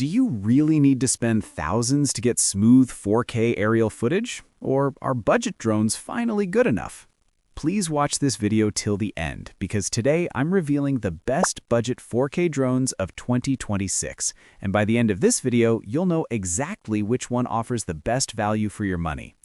Do you really need to spend thousands to get smooth 4K aerial footage? Or are budget drones finally good enough? Please watch this video till the end, because today I'm revealing the best budget 4K drones of 2026. And by the end of this video, you'll know exactly which one offers the best value for your money.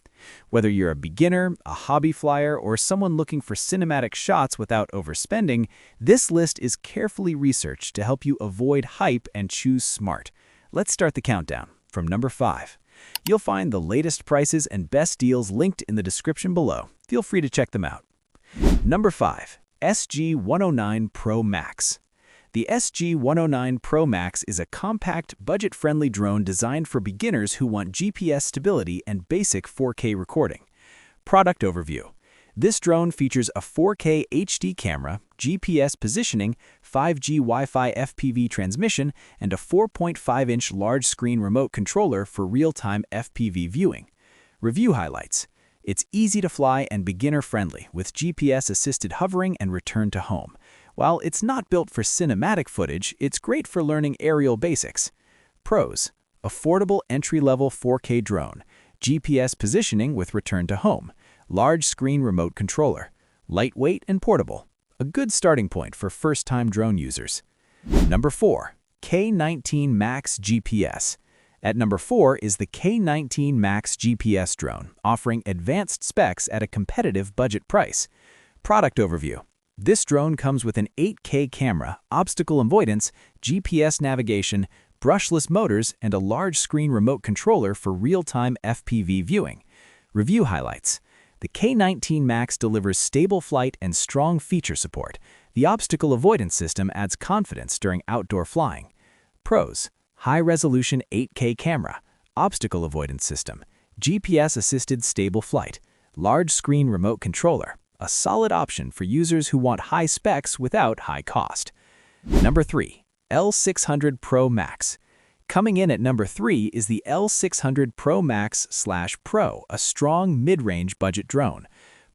Whether you're a beginner, a hobby flyer, or someone looking for cinematic shots without overspending, this list is carefully researched to help you avoid hype and choose smart. Let's start the countdown. From number 5. You'll find the latest prices and best deals linked in the description below. Feel free to check them out. Number 5. SG109 Pro Max. The SG109 Pro Max is a compact, budget-friendly drone designed for beginners who want GPS stability and basic 4K recording. Product overview. This drone features a 4K HD camera, GPS positioning, 5G Wi-Fi FPV transmission, and a 4.5-inch large-screen remote controller for real-time FPV viewing. Review highlights. It's easy to fly and beginner-friendly, with GPS-assisted hovering and return to home. While it's not built for cinematic footage, it's great for learning aerial basics. Pros: affordable entry-level 4K drone, GPS positioning with return to home, large-screen remote controller, lightweight and portable. A good starting point for first-time drone users. Number 4. K19 Max GPS. At number 4 is the K19 Max GPS drone, offering advanced specs at a competitive budget price. Product overview. This drone comes with an 8K camera, obstacle avoidance, GPS navigation, brushless motors, and a large-screen remote controller for real-time FPV viewing. Review highlights. The K19 Max delivers stable flight and strong feature support. The obstacle avoidance system adds confidence during outdoor flying. Pros: high-resolution 8K camera, obstacle avoidance system, GPS-assisted stable flight, large-screen remote controller. A solid option for users who want high specs without high cost. Number 3. L600 Pro Max. Coming in at number 3 is the L600 Pro Max/Pro, a strong mid-range budget drone.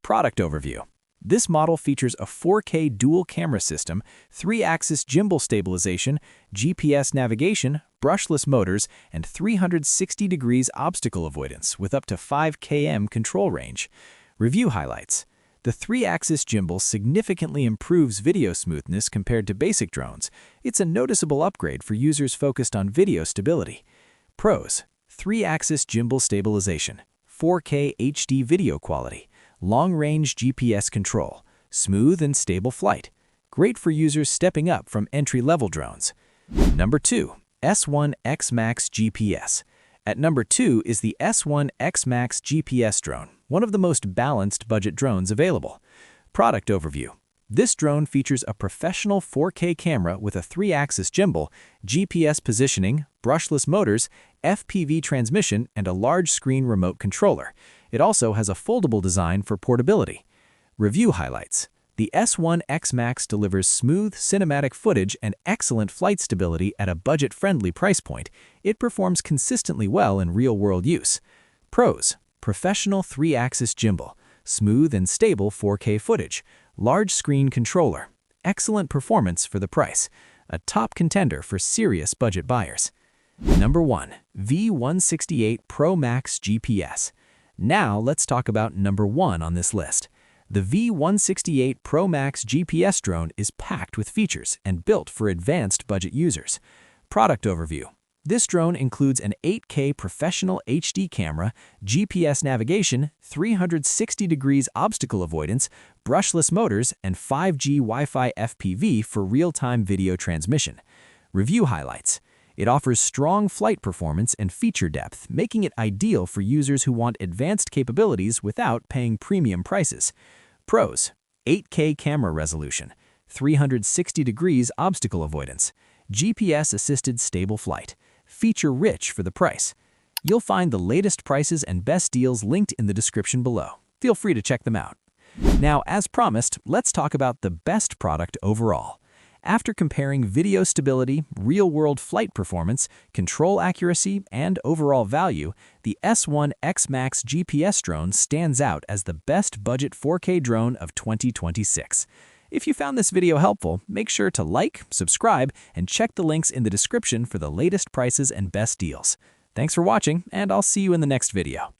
Product overview. This model features a 4K dual camera system, 3-axis gimbal stabilization, GPS navigation, brushless motors, and 360 degrees obstacle avoidance with up to 5 km control range. Review highlights. The 3-axis gimbal significantly improves video smoothness compared to basic drones. It's a noticeable upgrade for users focused on video stability. Pros: 3-axis gimbal stabilization, 4K HD video quality, long-range GPS control, smooth and stable flight. Great for users stepping up from entry-level drones. Number 2. S1XMax GPS. At number 2 is the S1XMax GPS drone, one of the most balanced budget drones available. Product overview. This drone features a professional 4K camera with a 3-axis gimbal, GPS positioning, brushless motors, FPV transmission, and a large-screen remote controller. It also has a foldable design for portability. Review highlights. The S1XMax delivers smooth cinematic footage and excellent flight stability at a budget-friendly price point. It performs consistently well in real-world use. Pros: professional 3-axis gimbal, smooth and stable 4K footage, large-screen controller, excellent performance for the price, a top contender for serious budget buyers. Number 1. V168 Pro Max GPS. Now let's talk about number 1 on this list. The V168 Pro Max GPS drone is packed with features and built for advanced budget users. Product overview. This drone includes an 8K professional HD camera, GPS navigation, 360 degrees obstacle avoidance, brushless motors, and 5G Wi-Fi FPV for real-time video transmission. Review highlights. It offers strong flight performance and feature depth, making it ideal for users who want advanced capabilities without paying premium prices. Pros: 8K camera resolution, 360 degrees obstacle avoidance, GPS-assisted stable flight, feature-rich for the price. You'll find the latest prices and best deals linked in the description below. Feel free to check them out. Now, as promised, let's talk about the best product overall. After comparing video stability, real-world flight performance, control accuracy, and overall value, the S1XMax GPS drone stands out as the best budget 4K drone of 2026. If you found this video helpful, make sure to like, subscribe, and check the links in the description for the latest prices and best deals. Thanks for watching, and I'll see you in the next video.